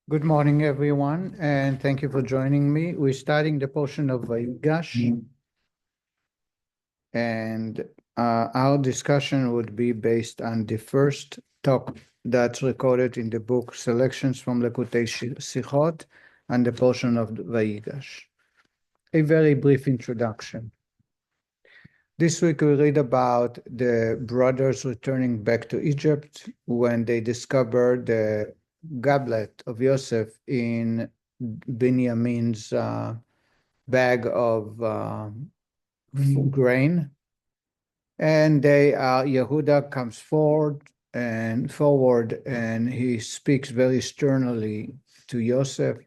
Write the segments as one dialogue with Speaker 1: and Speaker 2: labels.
Speaker 1: Good morning, everyone, and thank you for joining me. We're starting the portion of Vayigash, and our discussion would be based on the first talk that's recorded in the book Selections from Likutei Sichos and the portion of Vayigash. A very brief introduction. This week we read about the brothers returning back to Egypt when they discovered the goblet of Yosef in Binyamin's bag of grain. And Yehuda comes forward and he speaks very sternly to Yosef.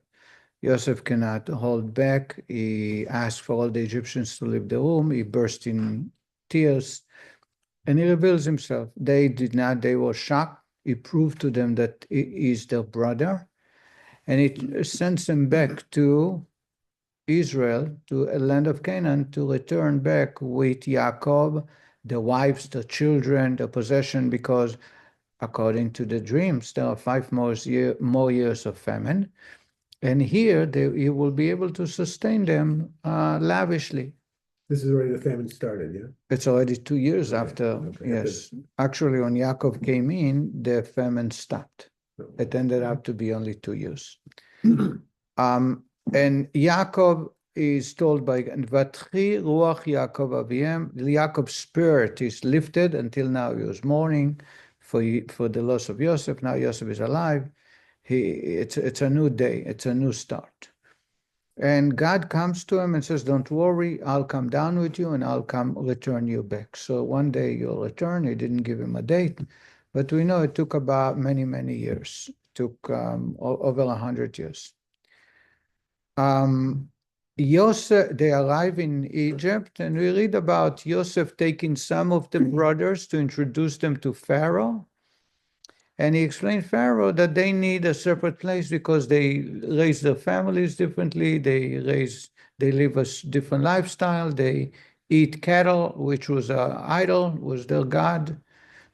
Speaker 1: Yosef cannot hold back. He asks for all the Egyptians to leave the room. He burst in tears and he reveals himself. They did not, they were shocked. He proved to them that he is their brother, and it sends them back to Israel, to a land of Canaan, to return back with Yaakov, the wives, the children, the possession, because according to the dreams, there are 5 more years of famine. And here he will be able to sustain them lavishly.
Speaker 2: This is already the famine started, yeah?
Speaker 1: It's already 2 years after, yes. Actually, when Yaakov came in, the famine stopped. It ended up to be only 2 years. And Yaakov is told by Vatchi Ruach Yaakov Aviem. Yaakov's spirit is lifted. Until now he was mourning for the loss of Yosef. Now Yosef is alive. It's a new day. It's a new start. And God comes to him and says, don't worry, I'll come down with you and I'll come return you back. So one day you'll return. He didn't give him a date, but we know it took about many, many years. It took over 100 years. Yosef, they arrive in Egypt, and we read about Yosef taking some of the brothers to introduce them to Pharaoh. And he explained Pharaoh that they need a separate place because they raise their families differently. They live a different lifestyle. They eat cattle, which was an idol, was their god.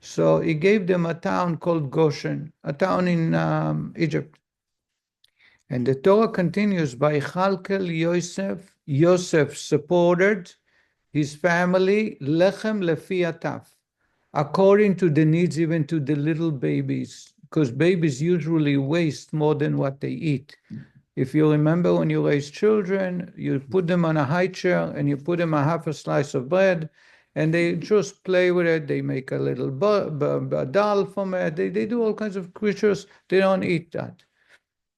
Speaker 1: So he gave them a town called Goshen, a town in Egypt. And the Torah continues, by Chalkel Yosef, Yosef supported his family, lechem lefi ataf, according to the needs, even to the little babies, because babies usually waste more than what they eat. If you remember when you raise children, you put them on a high chair and you put them half a slice of bread and they just play with it. They make a little doll from it. They do all kinds of creatures. They don't eat that,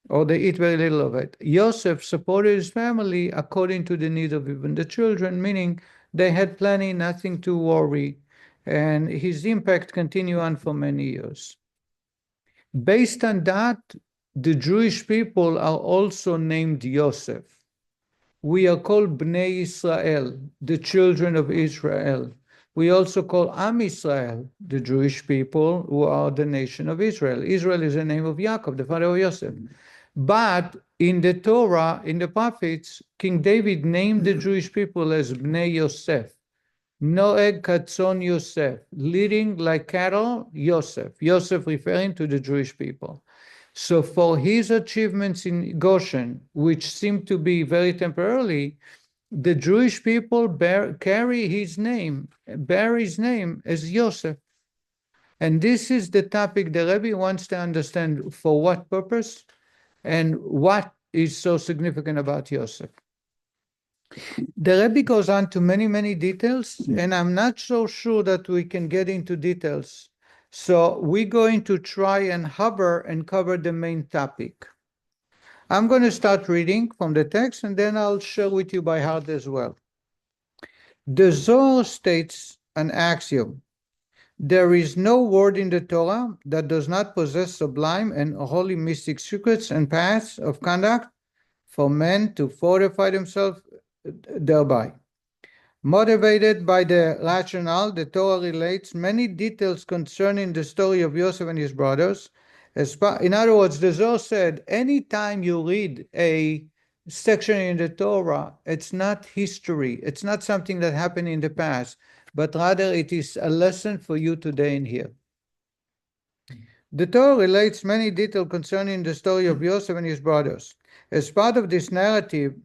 Speaker 1: or they eat very little of it. Yosef supported his family according to the needs of even the children, meaning they had plenty, nothing to worry. And his impact continued on for many years. Based on that, the Jewish people are also named Yosef. We are called Bnei Israel, the children of Israel. We also call Am Israel, the Jewish people who are the nation of Israel. Israel is the name of Yaakov, the father of Yosef. But in the Torah, in the prophets, King David named the Jewish people as Bnei Yosef. Noeg Katzon Yosef, leading like cattle, Yosef. Yosef referring to the Jewish people. So for his achievements in Goshen, which seem to be very temporarily, the Jewish people carry his name, bear his name as Yosef. And this is the topic the Rebbe wants to understand for what purpose and what is so significant about Yosef. The Rebbe goes on to many, many details, and I'm not so sure that we can get into details. So we're going to try and hover and cover the main topic. I'm going to start reading from the text, and then I'll share with you by heart as well. The Zohar states an axiom. There is no word in the Torah that does not possess sublime and holy mystic secrets and paths of conduct for men to fortify themselves thereby. Motivated by the rationale, the Torah relates many details concerning the story of Yosef and his brothers. In other words, the Zohar said, anytime you read a section in the Torah, it's not history. It's not something that happened in the past, but rather it is a lesson for you today and here. The Torah relates many details concerning the story of Yosef and his brothers. As part of this narrative,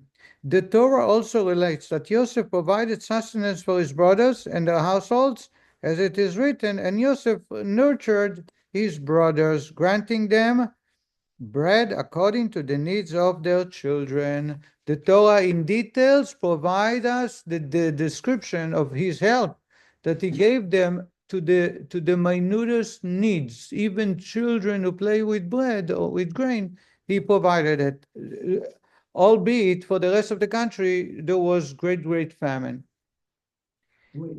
Speaker 1: the Torah also relates that Yosef provided sustenance for his brothers and their households, as it is written, and Yosef nurtured his brothers, granting them bread according to the needs of their children. The Torah in details provide us the description of his help that he gave them to the minutest needs, even children who play with bread or with grain, he provided it. Albeit for the rest of the country, there was great famine.
Speaker 3: Wait,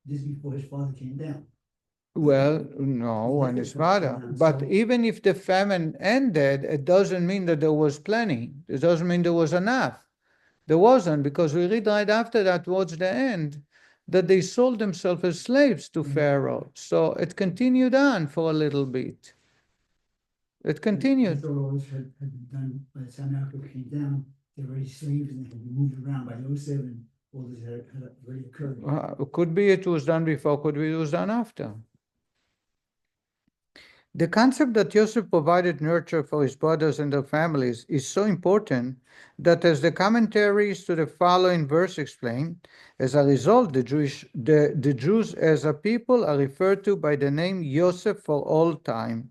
Speaker 3: this is before his father came down.
Speaker 1: Well, no, and his father. But even if the famine ended, it doesn't mean that there was plenty. It doesn't mean there was enough. There wasn't, because we read right after that, towards the end, that they sold themselves as slaves to Pharaoh. So it continued on for a little bit. It continued.
Speaker 3: The Torah had been done by the time Yaakov came down. They were already slaves and they had been moved around by Yosef, and all this had already occurred.
Speaker 1: Could be it was done before, could be it was done after. The concept that Yosef provided nurture for his brothers and their families is so important that, as the commentaries to the following verse explain, as a result, the Jews as a people are referred to by the name Yosef for all time.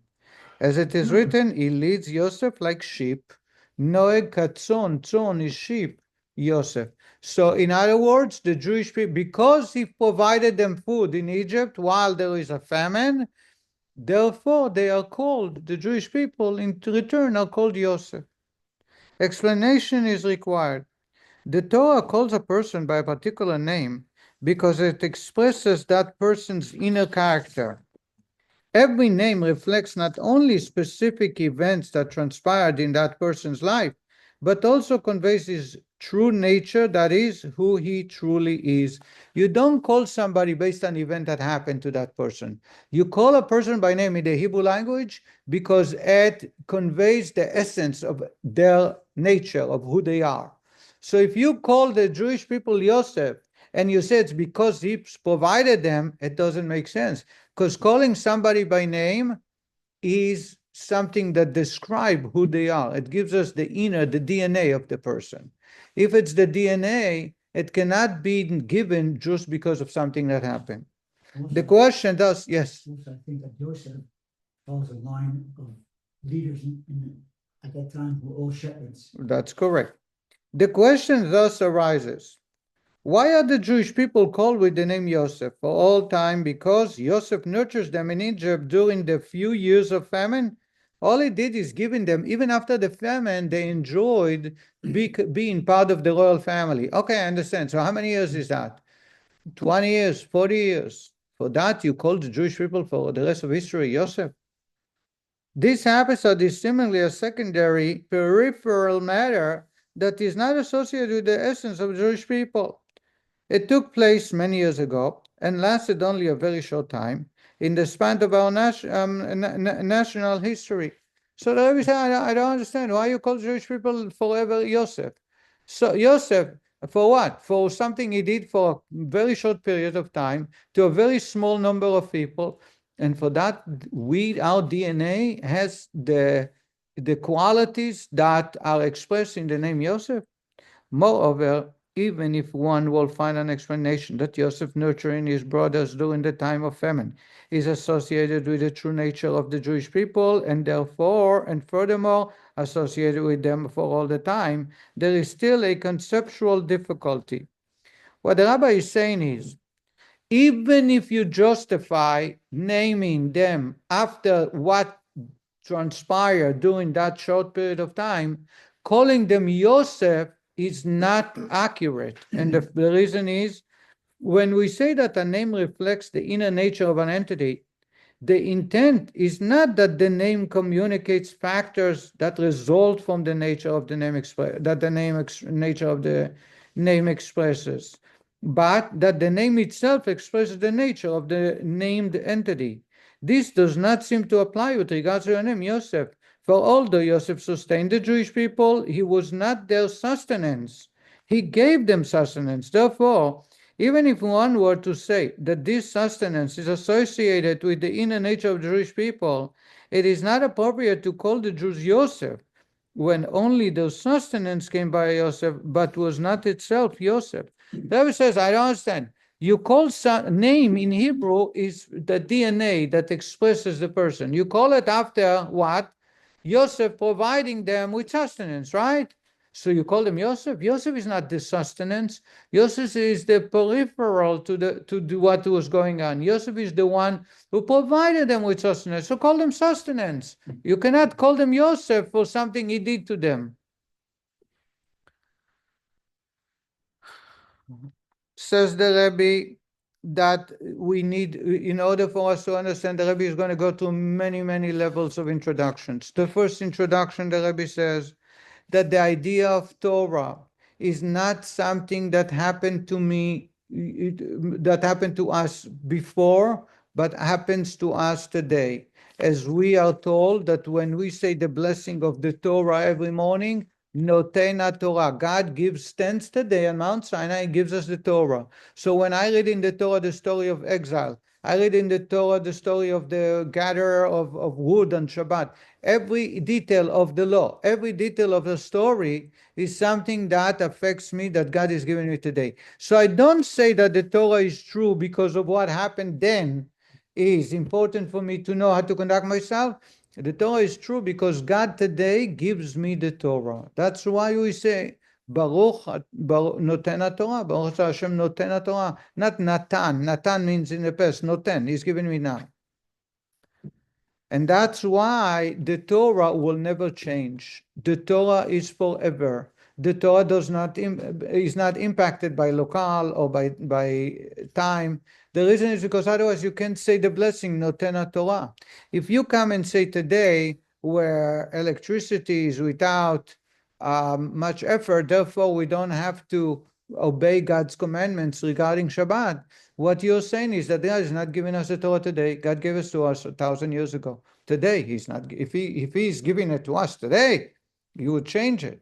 Speaker 1: As it is written, he leads Yosef like sheep. Noeg katzon, tzon is sheep, Yosef. So in other words, the Jewish people, because he provided them food in Egypt while there is a famine, therefore, they are called, the Jewish people in return are called Yosef. Explanation is required. The Torah calls a person by a particular name because it expresses that person's inner character. Every name reflects not only specific events that transpired in that person's life, but also conveys his true nature, that is, who he truly is. You don't call somebody based on an event that happened to that person. You call a person by name in the Hebrew language because it conveys the essence of their nature, of who they are. So if you call the Jewish people Yosef, and you say it's because he provided them, it doesn't make sense. Because calling somebody by name is something that describes who they are. It gives us the DNA of the person. If it's the DNA, it cannot be given just because of something that happened.
Speaker 3: Also,
Speaker 1: The question does, yes.
Speaker 3: also, I think that Yosef follows a line of leaders at that time who were all shepherds.
Speaker 1: That's correct. The question thus arises, why are the Jewish people called with the name Yosef for all time? Because Yosef nurtures them in Egypt during the few years of famine. All he did is giving them, even after the famine, they enjoyed being part of the royal family. Okay, I understand. So how many years is that? 20 years, 40 years. For that, you call the Jewish people for the rest of history Yosef. These habits are dissimilarly a secondary, peripheral matter that is not associated with the essence of Jewish people. It took place many years ago and lasted only a very short time in the span of our national history. So the Rebbe said, I don't understand. Why you call Jewish people forever Yosef? So Yosef, for what? For something he did for a very short period of time to a very small number of people. And for that, our DNA has the qualities that are expressed in the name Yosef. Moreover, even if one will find an explanation that Yosef nurturing his brothers during the time of famine is associated with the true nature of the Jewish people, and therefore, and furthermore, associated with them for all the time, there is still a conceptual difficulty. What the rabbi is saying is, even if you justify naming them after what transpired during that short period of time, calling them Yosef is not accurate. And the reason is, when we say that a name reflects the inner nature of an entity, the intent is not that the name communicates factors that result from the nature of the name nature of the name expresses, but that the name itself expresses the nature of the named entity. This does not seem to apply with regards to the name Yosef. For although Yosef sustained the Jewish people, he was not their sustenance. He gave them sustenance. Therefore, Even if one were to say that this sustenance is associated with the inner nature of Jewish people, it is not appropriate to call the Jews Yosef, when only the sustenance came by Yosef, but was not itself Yosef. The Rebbe says, I don't understand. You call name in Hebrew is the DNA that expresses the person. You call it after what? Yosef providing them with sustenance, right? So you call them Yosef. Yosef is not the sustenance. Yosef is the peripheral to what was going on. Yosef is the one who provided them with sustenance. So call them sustenance. You cannot call them Yosef for something he did to them. Says the Rebbe that we need, in order for us to understand, the Rebbe is going to go through many, many levels of introductions. The first introduction, the Rebbe says that the idea of Torah is not something that happened to me, that happened to us before, but happens to us today. As we are told that when we say the blessing of the Torah every morning, Notena Torah, God stands today on Mount Sinai and gives us the Torah. So when I read in the Torah the story of exile, I read in the Torah the story of the gatherer of wood on Shabbat. Every detail of the law, every detail of the story is something that affects me, that God is giving me today. So I don't say that the Torah is true because of what happened then. Is important for me to know how to conduct myself. The Torah is true because God today gives me the Torah. That's why we say, Baruch Noten Torah, Baruch Hashem Noten Torah, not Natan. Natan means in the past, Noten, He's given me now. And that's why the Torah will never change. The Torah is forever. The Torah is not impacted by locale or by time. The reason is because otherwise you can't say the blessing, Notena Torah. If you come and say today, where electricity is without much effort, therefore we don't have to obey God's commandments regarding Shabbat, what you're saying is that God is not giving us the Torah today. God gave it to us 1,000 years ago. Today, He's not. If He's giving it to us today, He would change it.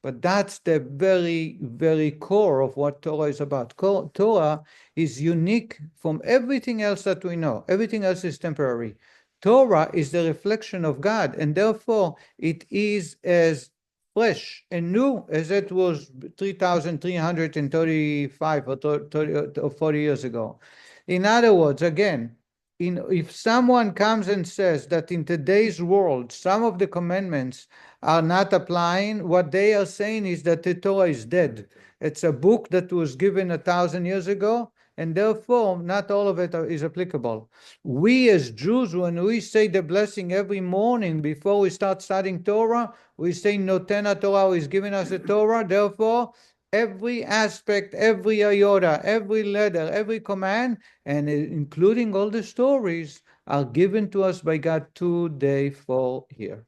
Speaker 1: But that's the very, very core of what Torah is about. Torah is unique from everything else that we know. Everything else is temporary. Torah is the reflection of God, and therefore it is as fresh and new as it was 3,335 or 30 or 40 years ago. In other words, again, if someone comes and says that in today's world some of the commandments are not applying, what they are saying is that the Torah is dead. It's a book that was given 1,000 years ago, and therefore not all of it is applicable. We as Jews, when we say the blessing every morning before we start studying Torah, we say Notena Torah, is giving us the Torah. Therefore, every aspect, every iota, every letter, every command, and including all the stories, are given to us by God today for here.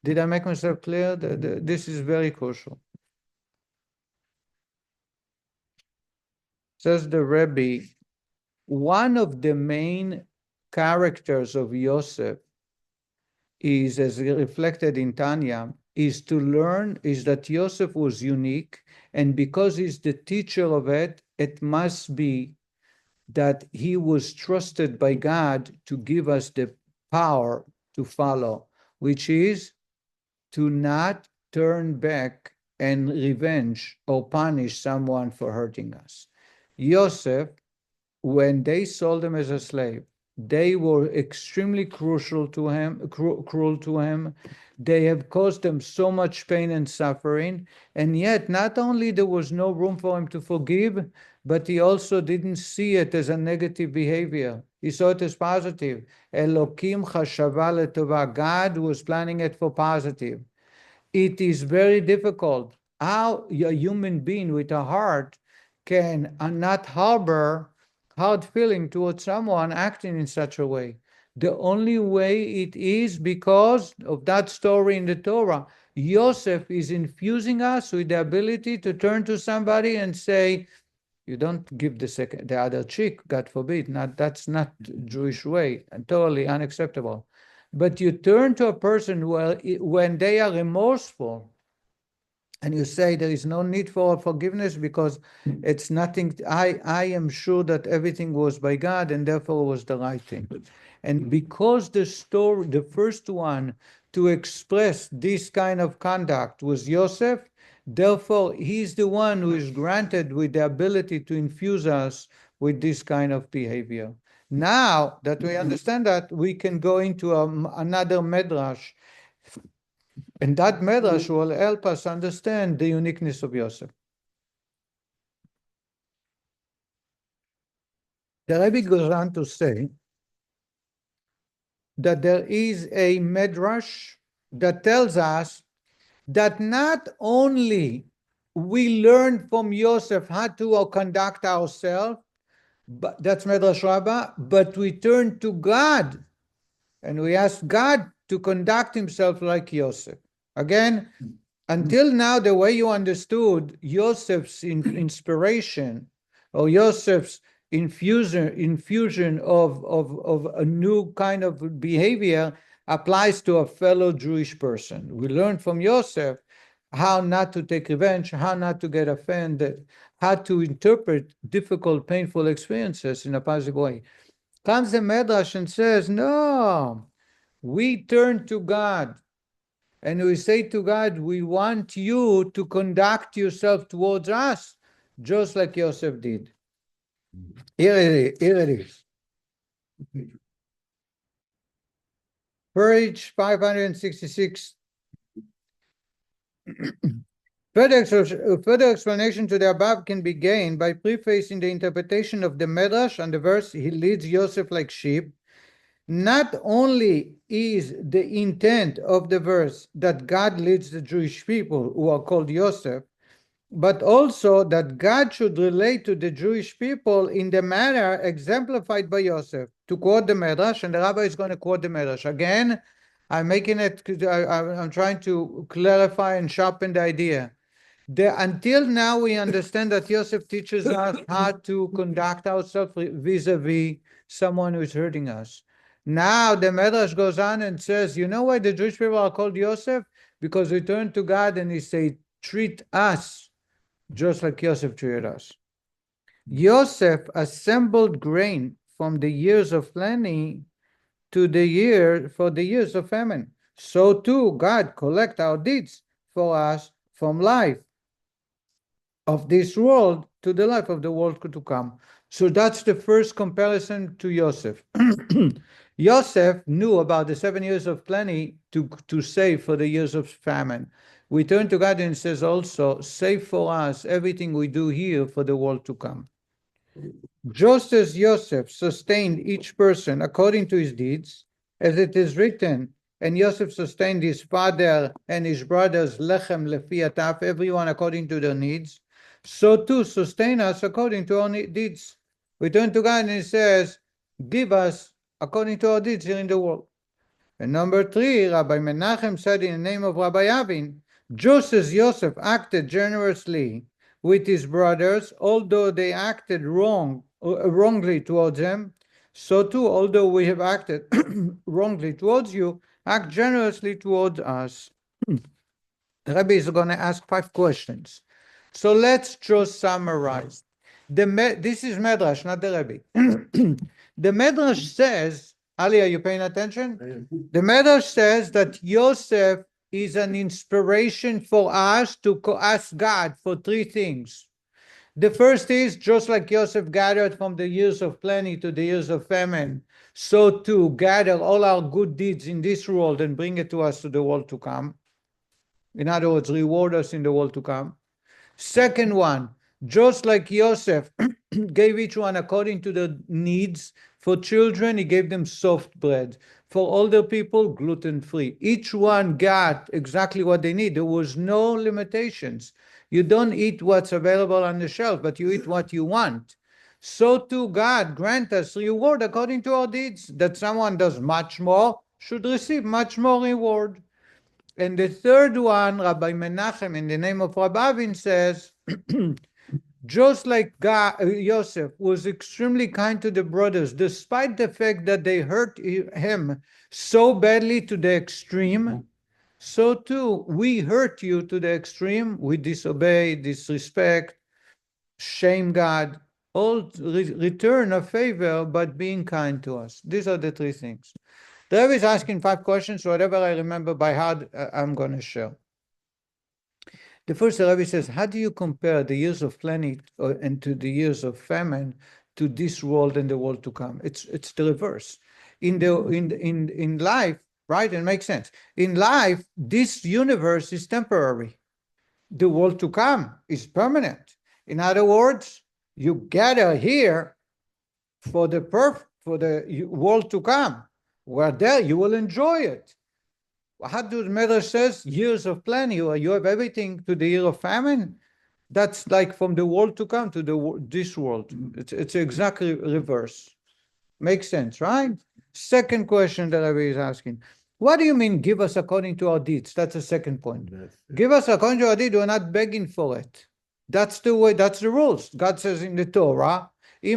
Speaker 1: Did I make myself clear? This is very crucial. Says the Rebbe, one of the main characters of Yosef is, as reflected in Tanya, is that Yosef was unique, and because he's the teacher of it, it must be that he was trusted by God to give us the power to follow, which is to not turn back and revenge or punish someone for hurting us. Yosef, when they sold him as a slave, they were extremely cruel to him. They have caused him so much pain and suffering, and yet not only there was no room for him to forgive, but he also didn't see it as a negative behavior. He saw it as positive. Elokim chashava letova. God was planning it for positive. It is very difficult how a human being with a heart can not harbor hard feeling towards someone acting in such a way. The only way it is because of that story in the Torah. Yosef is infusing us with the ability to turn to somebody and say, you don't give the other cheek, God forbid. That's not Jewish way, and totally unacceptable. But you turn to a person when they are remorseful and you say there is no need for forgiveness because it's nothing, I am sure that everything was by God and therefore was the right thing. And because the story, the first one to express this kind of conduct was Yosef, therefore he's the one who is granted with the ability to infuse us with this kind of behavior. Now that we understand that, we can go into another medrash, and that medrash will help us understand the uniqueness of Yosef. The Rebbe goes on to say that there is a medrash that tells us that not only we learn from Yosef how to conduct ourselves, but that's Medrash Rabbah, but we turn to God and we ask God to conduct himself like Yosef. Again, until now, the way you understood Yosef's inspiration or Yosef's infusion of a new kind of behavior applies to a fellow Jewish person. We learn from Yosef how not to take revenge, how not to get offended, how to interpret difficult, painful experiences in a positive way. Comes the Medrash and says, no, we turn to God. And we say to God, we want you to conduct yourself towards us, just like Yosef did. Here it is. Page 566. Further explanation to the above can be gained by prefacing the interpretation of the Medrash and the verse, he leads Yosef like sheep. Not only is the intent of the verse that God leads the Jewish people who are called Yosef, but also that God should relate to the Jewish people in the manner exemplified by Yosef. To quote the Medrash, and the Rabbi is going to quote the Medrash. Again, I'm making it, I'm trying to clarify and sharpen the idea. Until now, we understand that Yosef teaches us how to conduct ourselves vis-a-vis someone who is hurting us. Now the Medrash goes on and says, you know why the Jewish people are called Yosef? Because we turn to God and he say, treat us just like Yosef treated us. Yosef assembled grain from the years of plenty for the years of famine. So too God collect our deeds for us from life of this world to the life of the world to come. So that's the first comparison to Yosef. Yosef knew about the 7 years of plenty to save for the years of famine. We turn to God and says also, save for us everything we do here for the world to come. Just as Yosef sustained each person according to his deeds, as it is written, and Yosef sustained his father and his brothers, lechem lefi ataf, everyone according to their needs, so too sustain us according to our deeds. We turn to God and he says, give us according to our deeds here in the world. And number 3, Rabbi Menachem said in the name of Rabbi Avin, just as Yosef acted generously with his brothers, although they acted wrongly towards him, so too, although we have acted wrongly towards you, act generously towards us. The Rebbe is going to ask 5 questions. So let's just summarize. This is Medrash, not the Rebbe. The Medrash says, Ali, are you paying attention? The Medrash says that Yosef is an inspiration for us to ask God for 3 things. The first is, just like Yosef gathered from the years of plenty to the years of famine, so to gather all our good deeds in this world and bring it to us to the world to come. In other words, reward us in the world to come. Second one, just like Yosef gave each one according to their needs. For children, he gave them soft bread. For older people, gluten-free. Each one got exactly what they need. There was no limitations. You don't eat what's available on the shelf, but you eat what you want. So too God grant us reward according to our deeds, that someone does much more should receive much more reward. And the third one, Rabbi Menachem, in the name of Rabbi Avin, says, just like Yosef was extremely kind to the brothers, despite the fact that they hurt him so badly to the extreme, so too we hurt you to the extreme. We disobey, disrespect, shame God, all return a favor, but being kind to us. These are the three things. The Rebbe is asking 5 questions. Whatever I remember by heart, I'm going to share. The first, the Rebbe says, how do you compare the years of plenty and to the years of famine to this world and the world to come? It's the reverse. In life, right? It makes sense. In life, this universe is temporary. The world to come is permanent. In other words, you gather here for the world to come. Where there you will enjoy it. How do the Medrash says years of plenty? You have everything to the year of famine. That's like from the world to come to this world. It's exactly reverse. Makes sense, right? Second question that Rabbi is asking. What do you mean give us according to our deeds? That's the second point. Give us according to our deeds. We're not begging for it. That's the way, that's the rules. God says in the Torah, if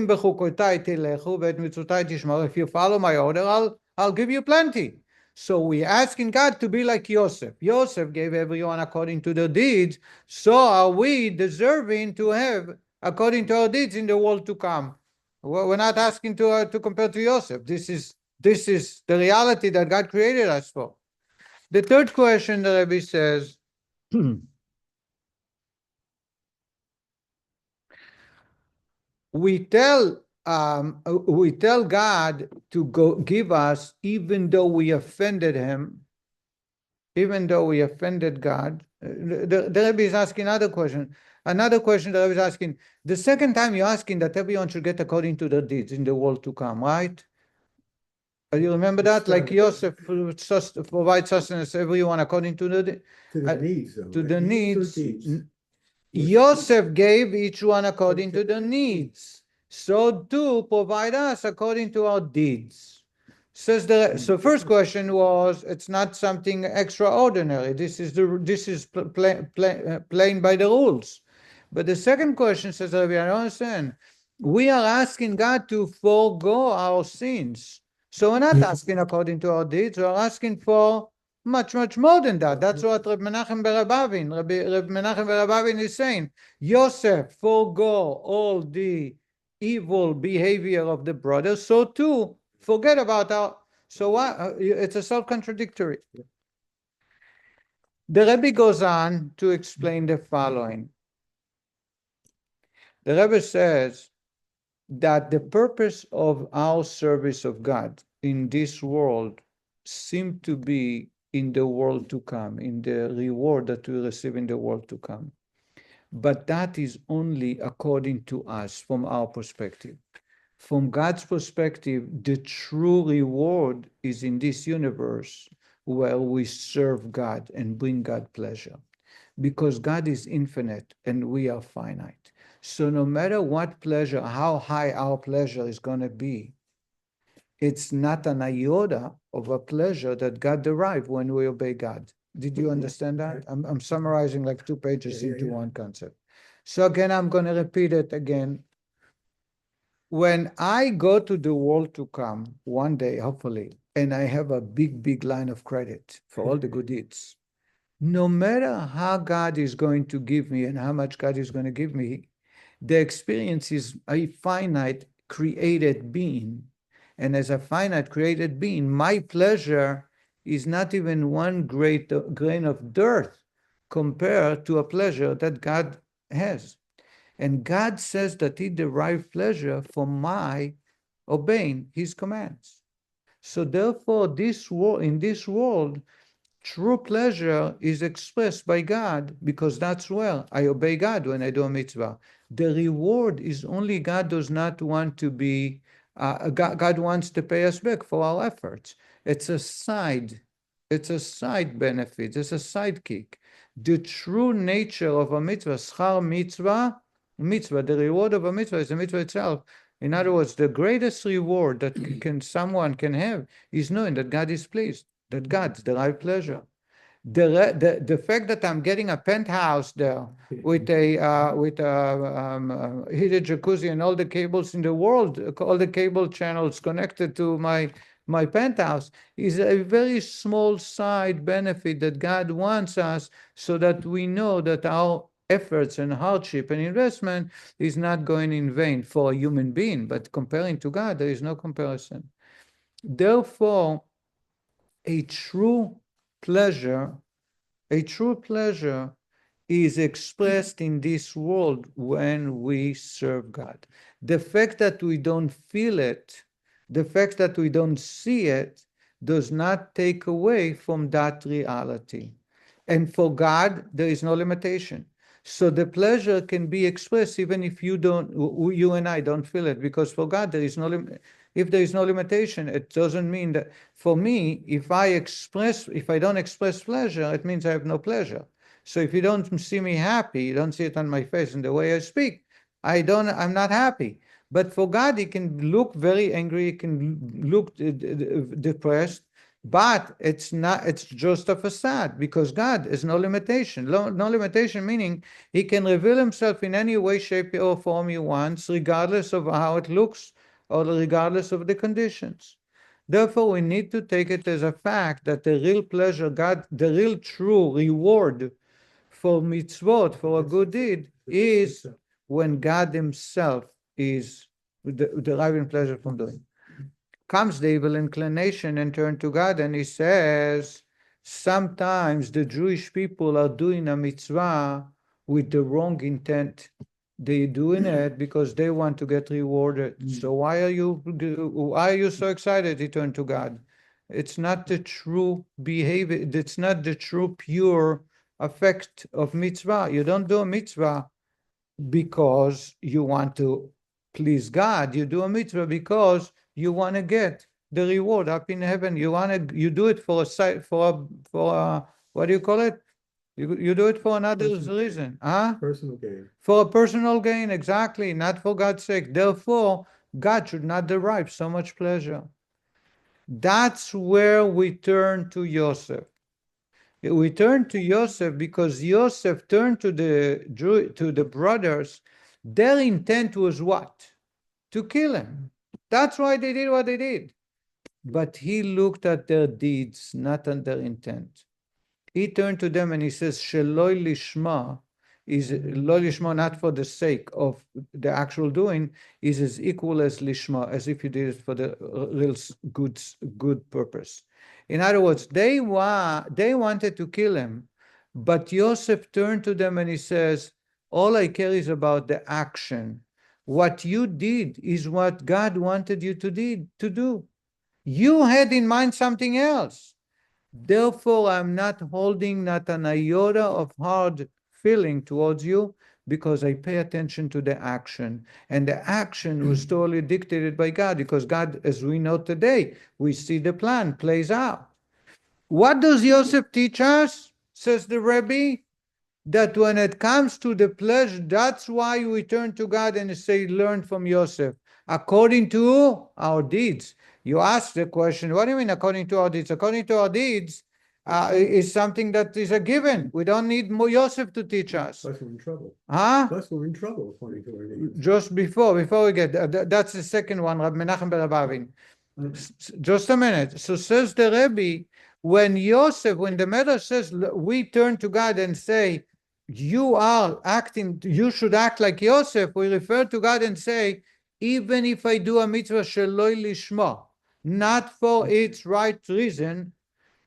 Speaker 1: you follow my order, I'll give you plenty. So we're asking God to be like Yosef. Yosef gave everyone according to their deeds. So are we deserving to have according to our deeds in the world to come? We're not asking to compare to Yosef. This is the reality that God created us for. The third question the Rabbi says, we tell God to go give us, even though we offended him, even though we offended God. The Rebbe is asking another question. Another question the Rebbe is asking. The second time you're asking that everyone should get according to their deeds in the world to come, right? You remember that? Like Yosef provides sustenance to everyone according to the
Speaker 2: needs.
Speaker 1: To the needs. Yosef gave each one according to their needs. So too provide us according to our deeds. So first question was, it's not something extraordinary. This is plain by the rules. But the second question says, Rabbi, I don't understand. We are asking God to forego our sins. So we're not asking according to our deeds. We're asking for much, much more than that. That's what Rabbi Menachem Berabavin, Rabbi Menachem Berabavin is saying. Yosef forego all the evil behavior of the brothers. So too, forget about our. So what? It's a self-contradictory. The Rebbe goes on to explain the following. The Rebbe says that the purpose of our service of God in this world seems to be in the world to come, in the reward that we receive in the world to come. But that is only according to us, from our perspective. From God's perspective, the true reward is in this universe where we serve God and bring God pleasure. Because God is infinite and we are finite. So no matter what pleasure, how high our pleasure is going to be, it's not an iota of a pleasure that God derives when we obey God. Did you understand that? I'm summarizing like 2 pages into one concept. So again, I'm going to repeat it again. When I go to the world to come one day, hopefully, and I have a big, big line of credit for all the good deeds, no matter how God is going to give me and how much God is going to give me, the experience is a finite created being. And as a finite created being, my pleasure is not even one grain of dirt compared to a pleasure that God has. And God says that he derives pleasure from my obeying his commands. So therefore, in this world, true pleasure is expressed by God, because that's where I obey God when I do a mitzvah. The reward is only God does not want to be, God wants to pay us back for our efforts. It's a side benefit, it's a sidekick. The true nature of a mitzvah, schar mitzvah, the reward of a mitzvah is the mitzvah itself. In other words, the greatest reward that someone can have is knowing that God is pleased, that God derives pleasure. The fact that I'm getting a penthouse there with a heated jacuzzi and all the cables in the world, all the cable channels connected to my my penthouse is a very small side benefit that God wants us so that we know that our efforts and hardship and investment is not going in vain for a human being, but comparing to God, there is no comparison. Therefore, a true pleasure is expressed in this world when we serve God. The fact that we don't feel it, the fact that we don't see it, does not take away from that reality. And for God, there is no limitation. So the pleasure can be expressed even if you and I don't feel it, because for God, there is no limit. If there is no limitation, it doesn't mean that, for me, if I don't express pleasure, it means I have no pleasure. So if you don't see me happy, you don't see it on my face in the way I speak, I'm not happy. But for God, he can look very angry, he can look depressed, but it's just a facade, because God has no limitation. No limitation meaning he can reveal himself in any way, shape, or form he wants, regardless of how it looks or regardless of the conditions. Therefore, we need to take it as a fact that the real pleasure, the real true reward for mitzvot, for a good deed, is when God himself is deriving pleasure from doing. Comes the evil inclination and turn to God, and he says, sometimes the Jewish people are doing a mitzvah with the wrong intent. They're doing it because they want to get rewarded. So why are you so excited? He turned to God. It's not the true behavior. It's not the true pure effect of mitzvah. You don't do a mitzvah because you want to please God. You do a mitzvah because you want to get the reward up in heaven. You do it for what do you call it? You do it for another reason, huh?
Speaker 2: Personal gain.
Speaker 1: For a personal gain, exactly, not for God's sake. Therefore, God should not derive so much pleasure. That's where we turn to Yosef. We turn to Yosef because Yosef turned to the brothers. Their intent was what? To kill him. That's why they did what they did. But he looked at their deeds, not at their intent. He turned to them and he says, Sheloi lishma, is lo lishma, not for the sake of the actual doing, is as equal as lishma, as if you did it for the real good purpose. In other words, they wanted to kill him, but Yosef turned to them and he says, all I care is about the action. What you did is what God wanted you to do. You had in mind something else. Therefore, I'm not holding not an iota of hard feeling towards you, because I pay attention to the action. And the action was totally dictated by God, because God, as we know today, we see the plan plays out. What does Yosef teach us, says the Rebbe? That when it comes to the pleasure, that's why we turn to God and say, learn from Yosef, according to our deeds. You ask the question, what do you mean according to our deeds? According to our deeds is something that is a given. We don't need more Yosef to teach us.
Speaker 2: Plus we're in trouble.
Speaker 1: Huh?
Speaker 2: Plus we're in trouble according to our needs.
Speaker 1: Just before we get, that's the second one, Rabbi Menachem ben Rabavin. Just a minute. So says the Rebbe, when the Medrash says, we turn to God and say, you should act like Yosef, we refer to God and say, even if I do a mitzvah sheloi lishma, not for its right reason,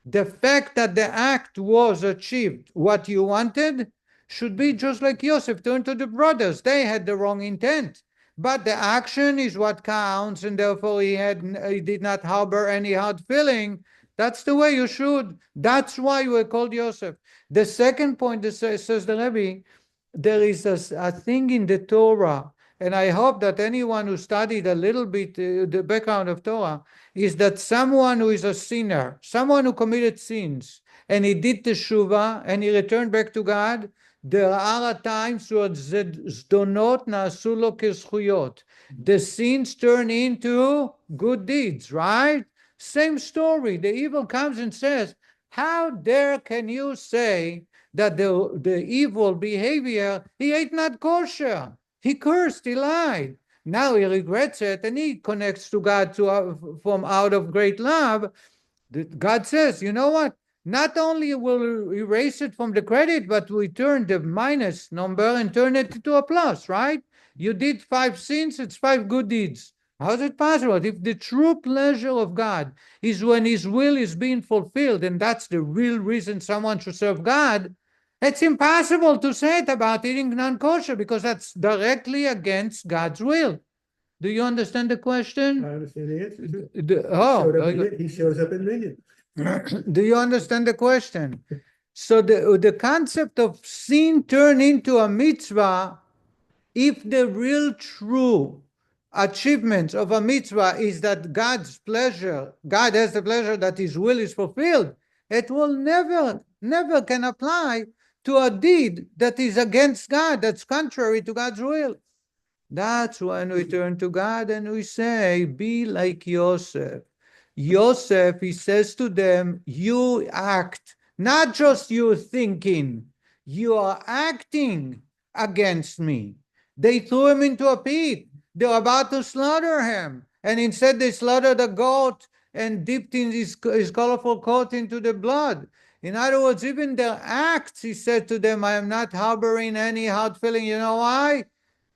Speaker 1: the fact that the act was achieved what you wanted should be just like Yosef turned to the brothers. They had the wrong intent, but the action is what counts, and therefore he did not harbor any hard feeling. That's the way you should. That's why you were called Yosef. The second point, says the Rebbe, there is a thing in the Torah, and I hope that anyone who studied a little bit the background of Torah, is that someone who is a sinner, someone who committed sins, and he did teshuvah, and he returned back to God, there are times where zdonot na'asu lo kezchuyot. The sins turn into good deeds, right? Same story. The evil comes and says, how dare can you say that the evil behavior, he ate not kosher, he cursed, he lied. Now he regrets it, and he connects to God from out of great love. God says, you know what? Not only will erase it from the credit, but we turn the minus number and turn it into a plus, right? You did 5 sins, it's 5 good deeds. How is it possible? If the true pleasure of God is when his will is being fulfilled, and that's the real reason someone should serve God, it's impossible to say it about eating non-kosher because that's directly against God's will. Do you understand the question?
Speaker 2: I understand the answer. Too.
Speaker 1: He
Speaker 2: He shows up in millions.
Speaker 1: Do you understand the question? So the concept of sin turn into a mitzvah, if the real true achievements of a mitzvah is that God has the pleasure that his will is fulfilled, it will never can apply to a deed that is against God, that's contrary to God's will. That's when we turn to God and we say, be like Yosef. Yosef, he says to them, you act, not just you thinking, you are acting against me. They threw him into a pit. They were about to slaughter him. And instead they slaughtered a goat and dipped in his colorful coat into the blood. In other words, even their acts, he said to them, I am not harboring any hard feeling. You know why?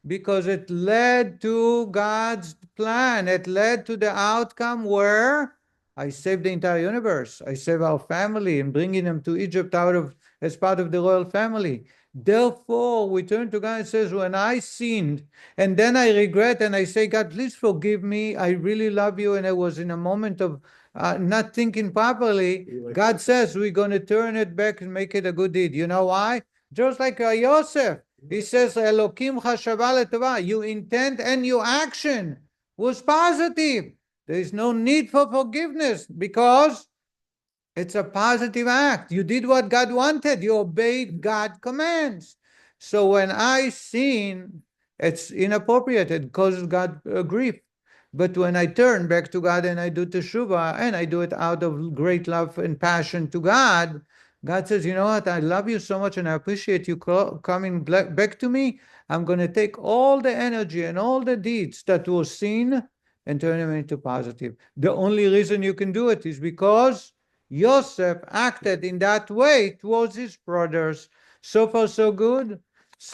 Speaker 1: Because it led to God's plan. It led to the outcome where I saved the entire universe. I save our family and bringing them to Egypt as part of the royal family. Therefore, we turn to God and says, when I sinned and then I regret and I say, God, please forgive me. I really love you. And I was in a moment of not thinking properly. God says, we're going to turn it back and make it a good deed. You know why? Just like Yosef. He says, Elokim chashava letova. Your intent and your action was positive. There is no need for forgiveness because it's a positive act. You did what God wanted. You obeyed God's commands. So when I sin, it's inappropriate. It causes God grief. But when I turn back to God and I do teshuvah, and I do it out of great love and passion to God, God says, you know what, I love you so much and I appreciate you coming back to me. I'm going to take all the energy and all the deeds that were sin and turn them into positive. The only reason you can do it is because Yosef acted in that way towards his brothers. So far, so good.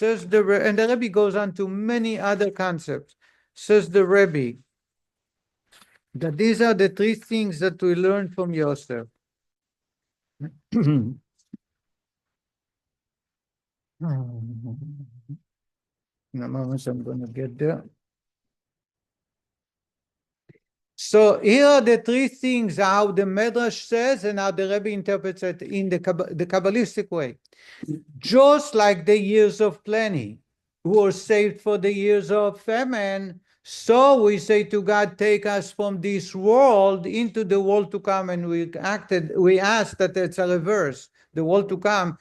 Speaker 1: And the Rebbe goes on to many other concepts. Says the Rebbe that these are the 3 things that we learned from Yosef. In a moment, I'm going to get there. So here are the 3 things, how the Medrash says and how the Rebbe interprets it in the Kabbalistic way. Just like the years of plenty were saved for the years of famine, so we say to God, take us from this world into the world to come, and we asked that it's a reverse. The world to come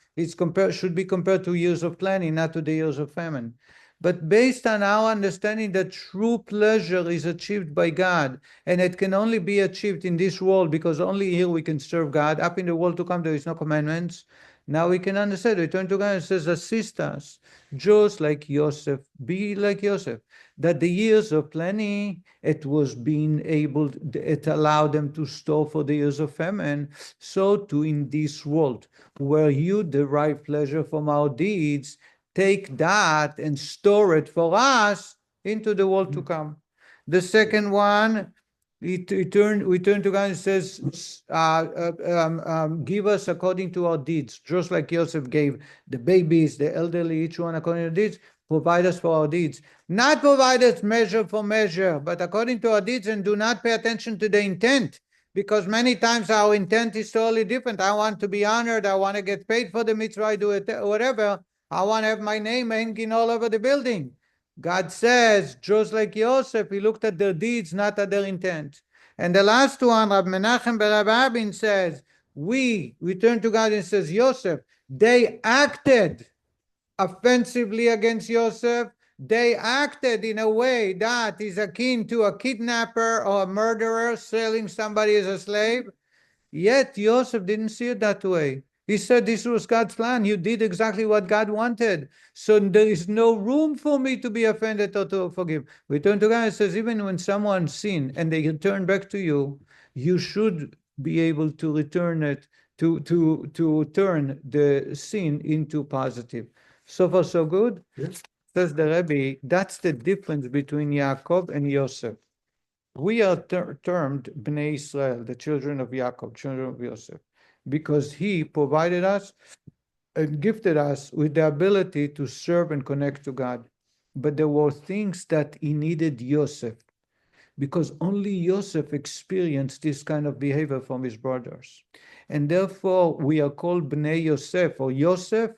Speaker 1: should be compared to years of plenty, not to the years of famine. But based on our understanding that true pleasure is achieved by God, and it can only be achieved in this world because only here we can serve God. Up in the world to come, there is no commandments. Now we can understand. We turn to God and says, assist us, just like Yosef, be like Yosef. That the years of plenty, it allowed them to store for the years of famine. So too in this world, where you derive pleasure from our deeds, take that and store it for us into the world to come. The second one, we turn to God and says, give us according to our deeds, just like Yosef gave the babies, the elderly, each one according to deeds. Provide us for our deeds. Not provide us measure for measure, but according to our deeds, and do not pay attention to the intent, because many times our intent is totally different. I want to be honored. I want to get paid for the mitzvah. I do it, whatever. I want to have my name hanging all over the building. God says, just like Yosef, he looked at their deeds, not at their intent. And the last one, Rabbi Menachem ben Rabin says, we turn to God and says, Yosef, they acted offensively against Yosef. They acted in a way that is akin to a kidnapper or a murderer selling somebody as a slave. Yet Yosef didn't see it that way. He said this was God's plan. You did exactly what God wanted. So there is no room for me to be offended or to forgive. We turn to God and says, even when someone sinned and they return back to you, you should be able to return it, to turn the sin into positive. So far, so good?
Speaker 2: Yes.
Speaker 1: Says the Rebbe, that's the difference between Yaakov and Yosef. We are termed Bnei Israel, the children of Yaakov, children of Yosef, because he provided us and gifted us with the ability to serve and connect to God. But there were things that he needed Yosef, because only Yosef experienced this kind of behavior from his brothers. And therefore, we are called Bnei Yosef, or Yosef,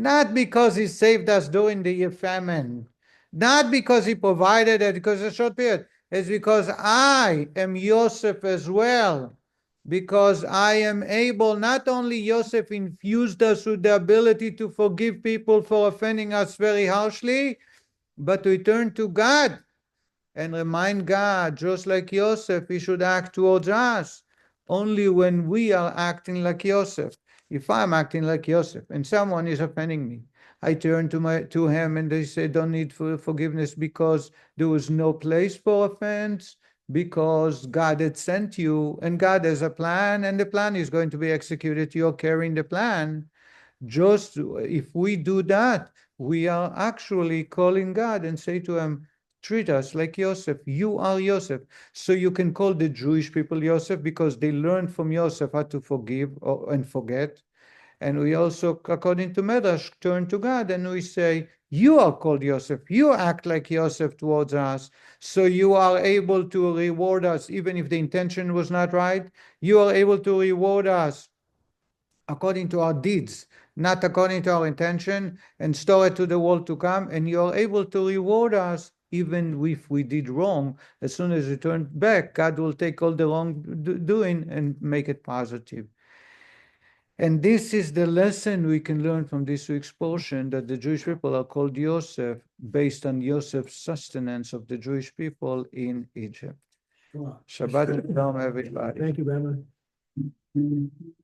Speaker 1: not because he saved us during the famine, not because he provided it, because it's a short period. It's because I am Yosef as well, because I am able, not only Yosef infused us with the ability to forgive people for offending us very harshly, but to turn to God and remind God, just like Yosef, he should act towards us only when we are acting like Yosef. If I'm acting like Yosef and someone is offending me, I turn to him and they say, don't need forgiveness because there was no place for offense, because God had sent you and God has a plan and the plan is going to be executed. You're carrying the plan. Just if we do that, we are actually calling God and say to him, treat us like Yosef. You are Yosef. So you can call the Jewish people Yosef because they learned from Yosef how to forgive and forget. And we also, according to Medrash, turn to God and we say, you are called Yosef. You act like Yosef towards us. So you are able to reward us, even if the intention was not right. You are able to reward us according to our deeds, not according to our intention, and store it to the world to come. And you are able to reward us even if we did wrong. As soon as we turn back, God will take all the wrong doing and make it positive. And this is the lesson we can learn from this week's portion, that the Jewish people are called Yosef based on Yosef's sustenance of the Jewish people in Egypt.
Speaker 3: Wow.
Speaker 1: Shabbat shalom, everybody.
Speaker 2: Thank you, Rabbi.